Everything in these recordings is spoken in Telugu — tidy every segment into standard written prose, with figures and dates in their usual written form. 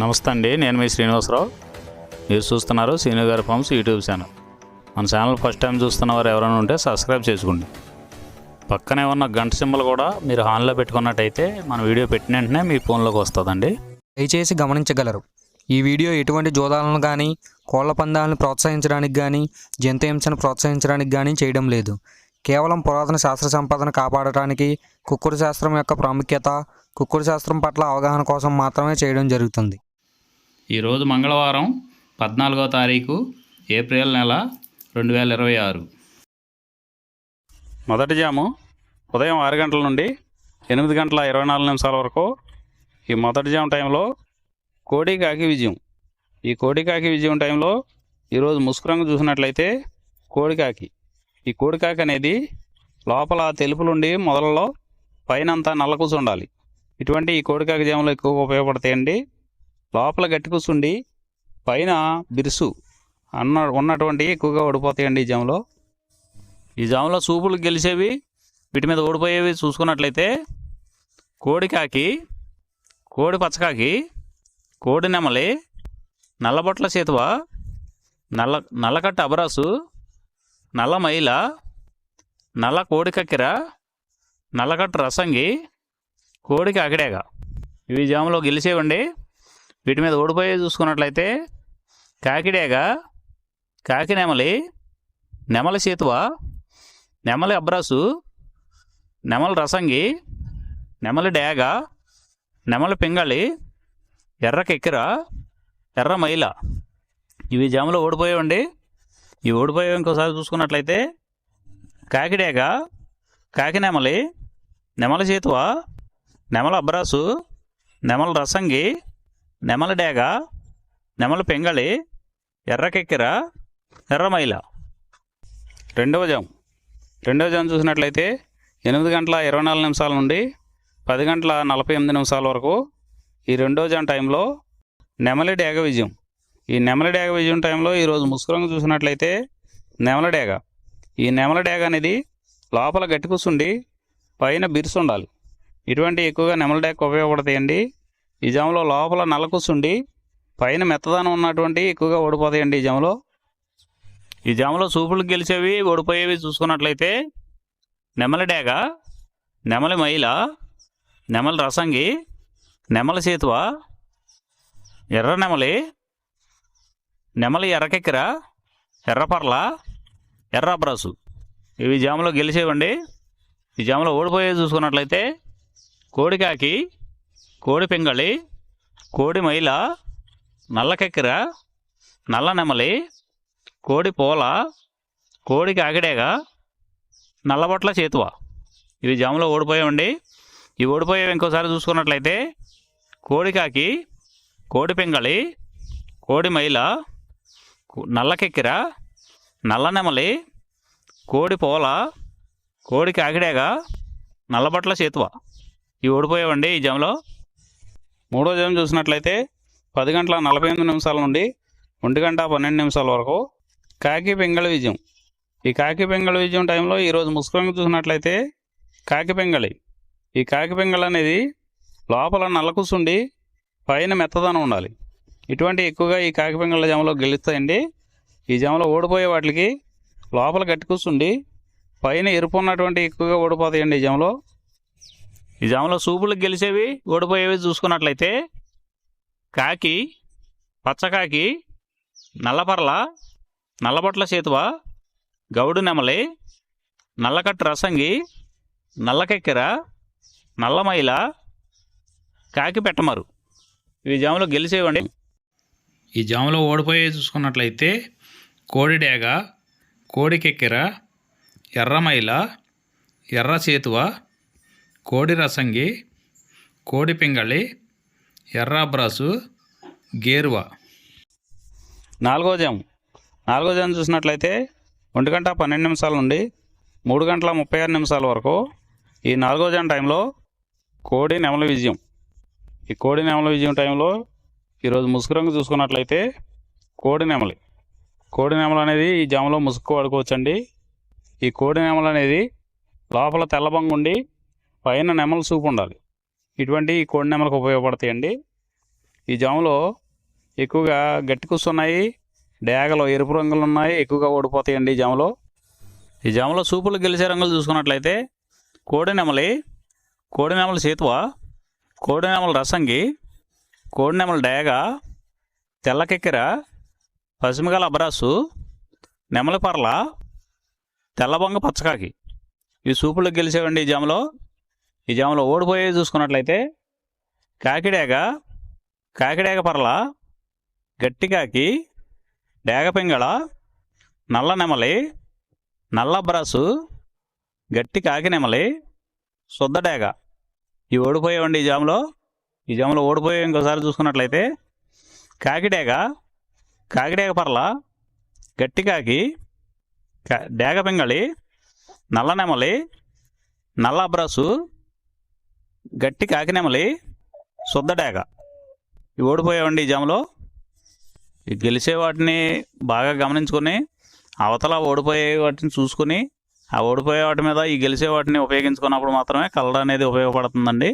నమస్తే అండి, నేను మీ శ్రీనివాసరావు. మీరు చూస్తున్నారు శ్రీను గారి ఫార్మ్స్ యూట్యూబ్ ఛానల్. మన ఛానల్ ఫస్ట్ టైం చూస్తున్న వారు ఎవరైనా ఉంటే సబ్స్క్రైబ్ చేసుకోండి. పక్కనే ఉన్న గంట సింబల్ కూడా మీరు ఆన్లో పెట్టుకున్నట్టయితే మన వీడియో పెట్టిన వెంటనే మీ ఫోన్లోకి వస్తుందండి. దయచేసి గమనించగలరు, ఈ వీడియో ఎటువంటి జోదాలను కానీ కోళ్ల పందాలను ప్రోత్సహించడానికి కానీ జంతు హింసను ప్రోత్సహించడానికి కానీ చేయడం లేదు. కేవలం పురాతన శాస్త్ర సంపదను కాపాడటానికి, కుక్కుడు శాస్త్రం యొక్క ప్రాముఖ్యత, కుక్కుడు శాస్త్రం పట్ల అవగాహన కోసం మాత్రమే చేయడం జరుగుతుంది. ఈరోజు మంగళవారం 14వ తారీఖు ఏప్రిల్ నెల 2026. మొదటి జాము ఉదయం 6 గంటల నుండి 8 గంటల 24 నిమిషాల వరకు. ఈ మొదటి జాము టైంలో కోడి కాకి విజయం. ఈ కోడి కాకి విజయం టైంలో ఈరోజు ముసుగు రంగు చూసినట్లయితే కోడికాకి. ఈ కోడికాకి అనేది లోపల తెలుపులుండి మొదలలో పైన అంతా నల్ల కూసు ఉండాలి. ఇటువంటి ఈ కోడికాకి జాములు ఎక్కువగా ఉపయోగపడతాయండి. లోపల గట్టి కూసుండి పైన బిరుసు ఉన్నటువంటి ఎక్కువగా ఓడిపోతాయండి ఈ జాములో. ఈ జాములో సూపులు గెలిచేవి, వీటి మీద ఓడిపోయేవి చూసుకున్నట్లయితే కోడికాకి, కోడి పచ్చకాకి, కోడి నెమలి, నల్లబొట్ల చేతువ, నల్లకట్ట అబరాసు, నల్ల మైల, నల్ల కోడి కక్కెర, నల్లకట్ట రసంగి, కోడికి అగడేగ. ఇవి జాములో గెలిచేవండి. వీటి మీద ఓడిపోయే చూసుకున్నట్లయితే కాకిడేగ, కాకి నెమలి, నెమలి చేతువ, నెమలి అబ్రాసు, నెమలి రసంగి, నెమలి డేగ, నెమలి పింగళి, ఎర్ర కెక్కెర, ఎర్ర మైల. ఇవి జాములో ఓడిపోయేవండి. ఇవి ఓడిపోయేవి ఇంకోసారి చూసుకున్నట్లయితే కాకిడేగ, కాకి నెమలి, నెమలి చేతువ, నెమలి అబ్రాసు, నెమలి రసంగి, నెమలి డేగ, నెమలి పింగళి, ఎర్ర కెక్కెర, ఎర్ర మైల. రెండవ జాము చూసినట్లయితే 8 గంటల 24 నిమిషాల నుండి 10 గంటల 48 నిమిషాల వరకు. ఈ రెండవ జాము టైంలో నెమలి డేగ విజయం. ఈ నెమలి డేగ విజయం టైంలో ఈరోజు ముసుగు రంగు చూసినట్లయితే నెమలి డేగ. ఈ నెమలి డేగ అనేది లోపల గట్టి కూసుండి పైన బిరుసు ఉండాలి. ఇటువంటి ఎక్కువగా నెమలి డేగ ఉపయోగపడతాయండి. ఈ జాములో లోపల నల్ల కూసుండి పైన మెత్తదనం ఉన్నటువంటి ఎక్కువగా ఓడిపోతాయండి ఈ జాములో. ఈ జాములో సూపులు గెలిచేవి, ఓడిపోయేవి చూసుకున్నట్లయితే నెమలి డేగ, నెమలి మైల, నెమలి రసంగి, నెమలి చేతువ, ఎర్ర నెమలి, నెమలి ఎర్రకెక్కెర, ఎర్రపర్ల, ఎర్ర అబ్రాసు. ఇవి జాములో గెలిచేవండి. ఈ జాములో ఓడిపోయేవి చూసుకున్నట్లయితే కోడికాకి, కోడి పింగళి, కోడి మైల, నల్ల కెక్కెర, నల్ల నెమలి, కోడి పోల, కోడి కాకిడేగ, నల్లబొట్ల చేతువ. ఇవి జాములో ఓడిపోయావండి. ఇవి ఓడిపోయేవి ఇంకోసారి చూసుకున్నట్లయితే కోడికాకి, కోడి పింగళి, కోడి మైల, నల్ల కెక్కెర, నల్ల నెమలి, కోడి పోల, కోడి కాకిడేగ, నల్లబొట్ల చేతువ. ఇవి ఓడిపోయావండి ఈ జాములో. మూడో జాము చూసినట్లయితే 10 గంటల 48 నిమిషాల నుండి 1 గంట 12 నిమిషాల వరకు కాకి పింగళి విజయం. ఈ కాకి పింగళి విజయం టైంలో ఈరోజు ముసుగు రంగు చూసినట్లయితే కాకి పింగళి. ఈ కాకి పింగళి అనేది లోపల నల్ల కూసుండి పైన మెత్తదనం ఉండాలి. ఇటువంటి ఎక్కువగా ఈ కాకి పింగళ జాములో గెలుస్తాయండి. ఈ జాములో ఓడిపోయే వాటికి లోపల గట్టి కూసుండి పైన ఎరుపు ఉన్నటువంటి ఎక్కువగా ఓడిపోతాయండి ఈ జాములో. ఈ జాములో సూపులకు గెలిచేవి, ఓడిపోయేవి చూసుకున్నట్లయితే కాకి, పచ్చకాకి, నల్లపర్ల, నల్లబొట్ల చేతువ, గౌడు నెమలి, నల్లకట్టు రసంగి, నల్లకెక్కెర, నల్లమైల, కాకి పెట్టమరు. ఇవి జాములో గెలిచేవండి. ఈ జాములో ఓడిపోయే చూసుకున్నట్లయితే కోడి డేగ, కోడి కెక్కెర, ఎర్రమైల, ఎర్ర చేతువ, కోడి రసంగి, కోడి పింగళి, ఎర్ర అబ్రాసు, గేరువ. నాలుగో జాము చూసినట్లయితే 1 గంట 12 నిమిషాల నుండి 3 గంటల 36 నిమిషాల వరకు. ఈ 4వ జాము టైంలో కోడి నెమలి విజయం. ఈ కోడి నెమలి విజయం టైంలో ఈరోజు ముసుగు రంగు చూసుకున్నట్లయితే కోడి నెమలి. కోడి నెమలి అనేది ఈ జాములో ముసుగు వాడుకోవచ్చండి. ఈ కోడి నెమలి అనేది లోపల తెల్లబంగు ఉండి పైన నెమలి సూపు ఉండాలి. ఇటువంటి కోడి నెమలకు ఉపయోగపడతాయండి. ఈ జాములో ఎక్కువగా గట్టి కూస్తున్నాయి, డేగలు ఎరుపు రంగులు ఉన్నాయి, ఎక్కువగా ఓడిపోతాయండి ఈ జాములో. ఈ జాములో సూపులు గెలిచే రంగులు చూసుకున్నట్లయితే కోడినెమలి, కోడినెమలి సేతువ, కోడినెమలి రసంగి, కోడినెమలి డేగ, తెల్లకెక్కెర, పసిమిగల అబ్రాసు, నెమలి పర్ల, తెల్లబొంగ పచ్చకాకి. ఈ సూపులకు గెలిచేవండి ఈ జాములో. ఈ జాములో ఓడిపోయేవి చూసుకున్నట్లయితే కాకిడేగ, కాకిడేగ పర్ల, గట్టికాకి, డేగ పింగళ, నల్ల నెమలి, నల్ల అబ్రాసు, గట్టి కాకి నెమలి, శుద్ధ డేగ. ఇవి ఓడిపోయేవండి ఈ జాములో. ఈ జాములో ఓడిపోయే ఇంకోసారి చూసుకున్నట్లయితే కాకిడేగ, కాకిడేగ పర్ల, గట్టి కాకి, డేగ పింగళి, నల్ల నెమలి, నల్ల అబ్రాసు, గట్టి కాకి నెమలి, శుద్ధ డేగ. ఇవి ఓడిపోయేవండి ఈ జాములో. ఈ గెలిచే వాటిని బాగా గమనించుకొని అవతల ఓడిపోయే వాటిని చూసుకుని ఆ ఓడిపోయే వాటి మీద ఈ గెలిచే వాటిని ఉపయోగించుకున్నప్పుడు మాత్రమే కలర్ అనేది ఉపయోగపడుతుందండి.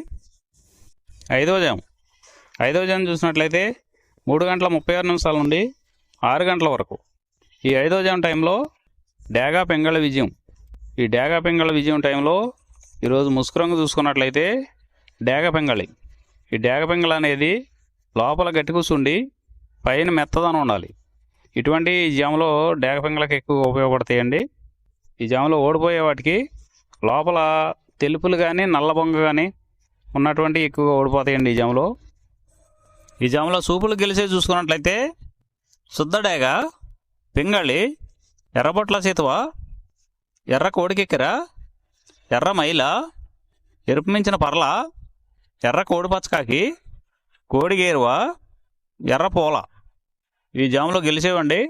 ఐదవ జాము చూసినట్లయితే 3:36 నుండి 6 గంటల వరకు. ఈ 5వ జాము టైంలో డేగా పింగళ విజయం. ఈ డేగా పింగళ విజయం టైంలో ఈరోజు ముసుగు రంగు చూసుకున్నట్లయితే డేగ పింగళి. ఈ డేగ పింగళ అనేది లోపల గట్టి కూర్చుండి పైన మెత్తదనం ఉండాలి. ఇటువంటి ఈ జాములో డేగ పింగళకి ఎక్కువ ఉపయోగపడతాయండి. ఈ జాములో ఓడిపోయే వాటికి లోపల తెలుపులు కానీ నల్ల బొంగ కానీ ఉన్నటువంటి ఎక్కువగా ఓడిపోతాయండి ఈ జాములో. ఈ జాములో సూపులు గెలిచే చూసుకున్నట్లయితే శుద్ధ డేగ, పింగళి, ఎర్రబొట్ల సేతువ, ఎర్ర కోడికెక్కెర, ఎర్ర మైల, ఎరుపు మించిన పర్ల, ఎర్ర కోడి పచ్చకాకి, కోడిగేరువ, ఎర్ర పూల. ఈ జాములో గెలిచేవండి.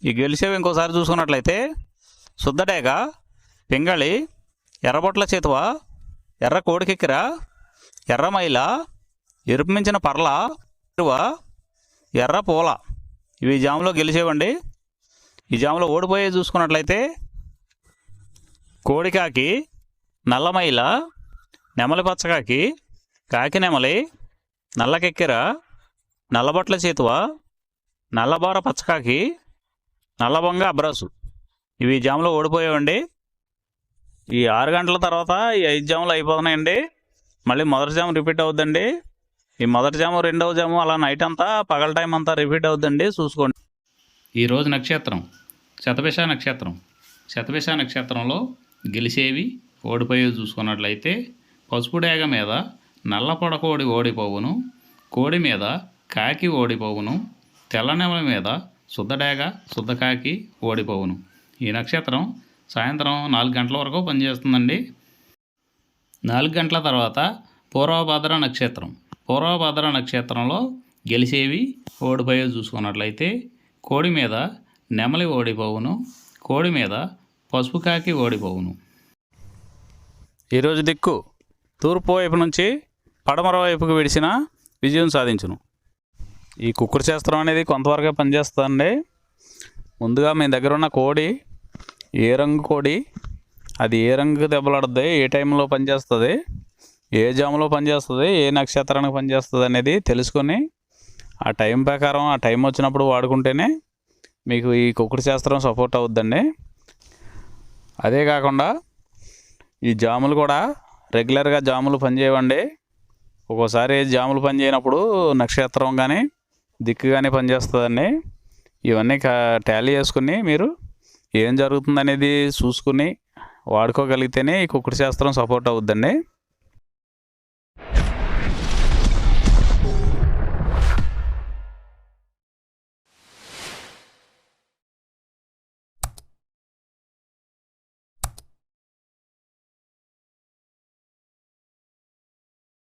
ఈ గెలిచేవి ఇంకోసారి చూసుకున్నట్లయితే శుద్ధ డేగ, పింగళి, ఎర్రబొట్ల చేతువ, ఎర్ర కోడికెక్కెర, ఎర్ర మైల, ఎరుపు మించిన పర్ల, ఎర్ర పూల. ఇవి జాములో గెలిచేవండి. ఈ జాములో ఓడిపోయే చూసుకున్నట్లయితే కోడికాకి, నల్లమైల, నెమలి పచ్చకాకి, కాకి నెమలి, నల్లకెక్కెర, నల్లబొట్ల చేతువ, నల్లబోర పచ్చకాకి, నల్లబొంగ అబ్రాసు. ఇవి జాములో ఓడిపోయేవండి. ఈ 6 గంటల తర్వాత ఈ 5 జాములు అయిపోతున్నాయండి. మళ్ళీ మొదటి జాము రిపీట్ అవుద్దండి. ఈ మొదటి జాము, రెండవ జాము అలా నైట్ అంతా పగల టైం అంతా రిపీట్ అవుద్దండి, చూసుకోండి. ఈరోజు నక్షత్రం శతభిష నక్షత్రం. శతభిష నక్షత్రంలో గెలిచేవి ఓడిపోయేవి చూసుకున్నట్లయితే పసుపు డేగ మీద నల్ల పొడకోడి ఓడిపోవును, కోడి మీద కాకి ఓడిపోవును, తెల్ల నెమలి మీద శుద్ధ డేగ, శుద్ధ కాకి ఓడిపోవును. ఈ నక్షత్రం సాయంత్రం 4 గంటల వరకు పనిచేస్తుందండి. 4 గంటల తర్వాత పూర్వభద్ర నక్షత్రం. పూర్వభద్ర నక్షత్రంలో గెలిచేవి ఓడిపోయేవి చూసుకున్నట్లయితే కోడి మీద నెమలి ఓడిపోవును, కోడి మీద పసుపు కాకి ఓడిపోవును. ఈరోజు దిక్కు తూర్పు వైపు నుంచి పడమర వైపుకు విడిచిన విజయం సాధించును. ఈ కుక్కుడు శాస్త్రం అనేది కొంతవరకే పనిచేస్తుందండి. ముందుగా మీ దగ్గర ఉన్న కోడి ఏ రంగు కోడి, అది ఏ రంగు దెబ్బలాడుద్ది, ఏ టైంలో పనిచేస్తుంది, ఏ జాములో పనిచేస్తుంది, ఏ నక్షత్రానికి పనిచేస్తుంది అనేది తెలుసుకొని ఆ టైం ప్రకారం ఆ టైం వచ్చినప్పుడు వాడుకుంటేనే మీకు ఈ కుక్కుడు శాస్త్రం సపోర్ట్ అవుద్దండి. అదే కాకుండా ఈ జాములు కూడా రెగ్యులర్గా జాములు పనిచేయవండి. ఒక్కోసారి జాములు పనిచేయనప్పుడు నక్షత్రం కానీ దిక్కు కానీ పనిచేస్తుందండి. ఇవన్నీ టాలీ చేసుకుని మీరు ఏం జరుగుతుందనేది చూసుకుని వాడుకోగలిగితేనే ఈ కుక్కుడు శాస్త్రం సపోర్ట్ అవుద్దండి.